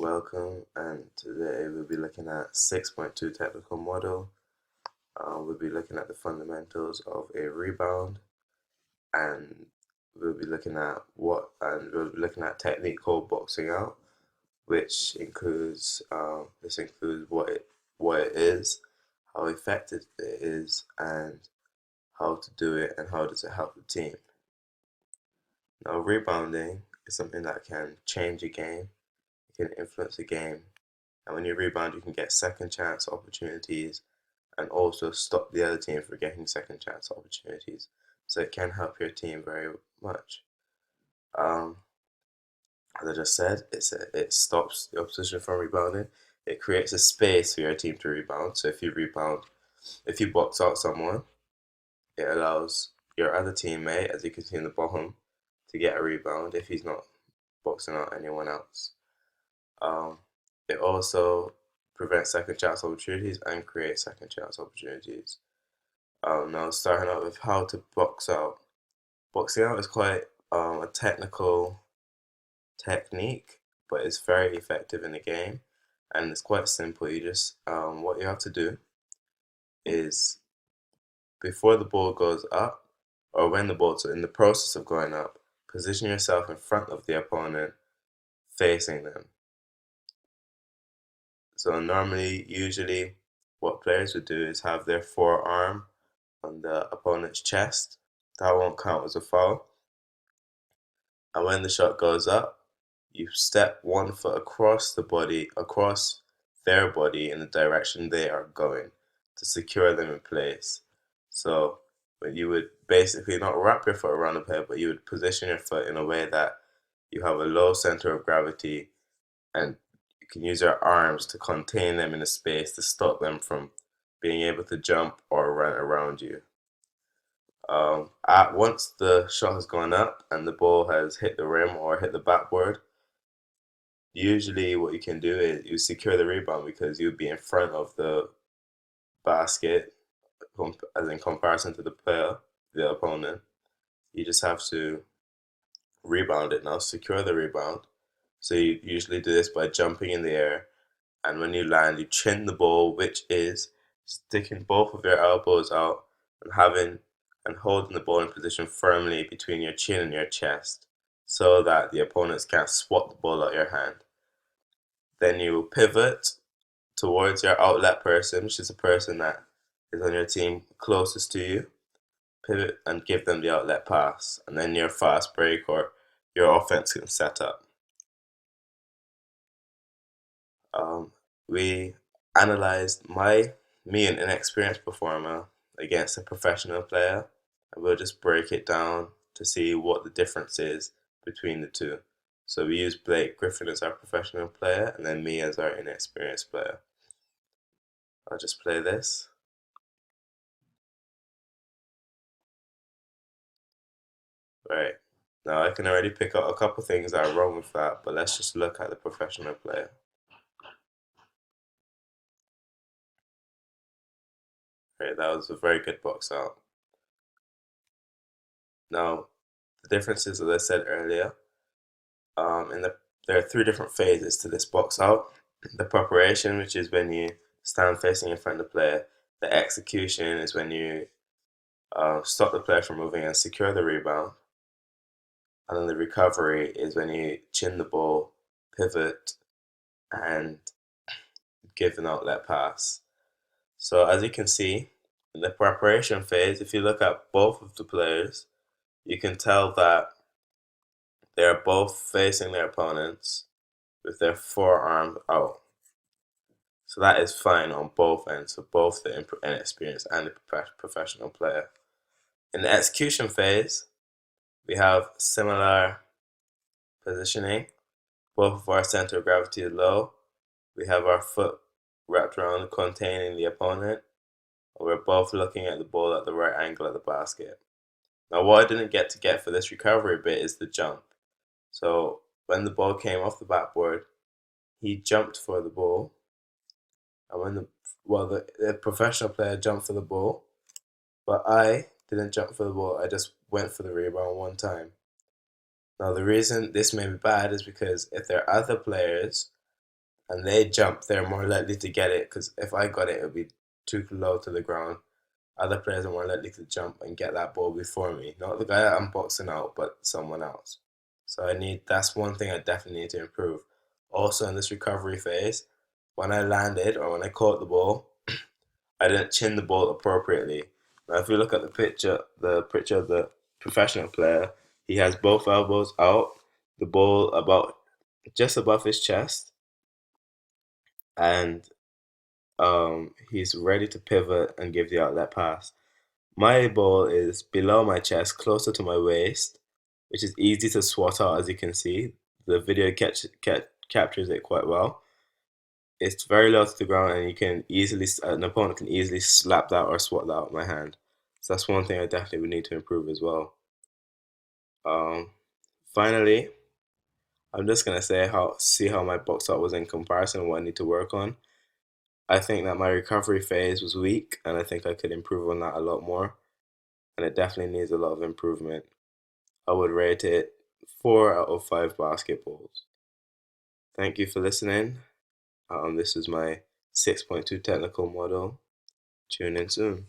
welcome, and today we'll be looking at 6.2 technical model. We'll be looking at the fundamentals of a rebound, and we'll be looking at technique called boxing out, which includes what it is, how effective it is, and how to do it, and how does it help the team. Now, rebounding is something that can change a game, it can influence a game, and when you rebound, you can get second chance opportunities and also stop the other team from getting second chance opportunities. So it can help your team very much. Um, as I just said, it stops the opposition from rebounding. It creates a space for your team to rebound. So if you box out someone, it allows your other teammate, as you can see in the bottom, to get a rebound if he's not boxing out anyone else. Um, it also prevents second chance opportunities and creates second chance opportunities. Now, starting out with how to box out. Boxing out is quite a technical technique, but it's very effective in the game, and it's quite simple. What you have to do is before the ball goes up, or when the ball's in the process of going up, position yourself in front of the opponent, facing them. So usually, what players would do is have their forearm on the opponent's chest. That won't count as a foul. And when the shot goes up, you step one foot across their body in the direction they are going to secure them in place. So when you would basically not wrap your foot around the player, but you would position your foot in a way that you have a low center of gravity, and you can use your arms to contain them in a space to stop them from being able to jump or run around you. Once the shot has gone up and the ball has hit the rim or hit the backboard, usually what you can do is you secure the rebound because you'll be in front of the basket as in comparison to the opponent. You just have to rebound it now, secure the rebound. So you usually do this by jumping in the air, and when you land, you chin the ball, which is sticking both of your elbows out and holding the ball in position firmly between your chin and your chest so that the opponents can't swat the ball out your hand. Then you pivot towards your outlet person, which is the person that is on your team closest to you. Pivot and give them the outlet pass, and then your fast break or your offense can set up. We analyzed me, an inexperienced performer, against a professional player, and we'll just break it down to see what the difference is between the two. So we use Blake Griffin as our professional player, and then me as our inexperienced player. I'll just play this. Right. Now I can already pick out a couple things that are wrong with that, but let's just look at the professional player. Right, that was a very good box out. Now, the differences, as I said earlier, there are three different phases to this box out. The preparation, which is when you stand facing in front of the player. The execution is when you stop the player from moving and secure the rebound. And then the recovery is when you chin the ball, pivot, and give an outlet pass. So as you can see, in the preparation phase, if you look at both of the players, you can tell that they are both facing their opponents with their forearms out. So that is fine on both ends, for both the inexperienced and the professional player. In the execution phase, we have similar positioning. Both of our center of gravity is low. We have our foot wrapped around containing the opponent. And we're both looking at the ball at the right angle at the basket. Now, what I didn't get for this recovery bit is the jump. So when the ball came off the backboard, he jumped for the ball. And the professional player jumped for the ball, but I didn't jump for the ball. I just went for the rebound one time. Now, the reason this may be bad is because if there are other players and they jump, they're more likely to get it because if I got it, it would be too low to the ground. Other players are more likely to jump and get that ball before me. Not the guy that I'm boxing out, but someone else. So that's one thing I definitely need to improve. Also in this recovery phase, when I landed or when I caught the ball, I didn't chin the ball appropriately. Now if you look at the picture of the professional player, he has both elbows out, the ball about just above his chest, and he's ready to pivot and give the outlet pass. My ball is below my chest, closer to my waist, which is easy to swat out, as you can see. The video captures it quite well. It's very low to the ground, and an opponent can easily slap that or swat that out of my hand. So that's one thing I definitely would need to improve as well. Um, Finally, I'm just gonna see how my box out was in comparison and what I need to work on. I think that my recovery phase was weak, and I think I could improve on that a lot more. And it definitely needs a lot of improvement. I would rate it 4 out of 5 basketballs. Thank you for listening. This is my 6.2 technical model. Tune in soon.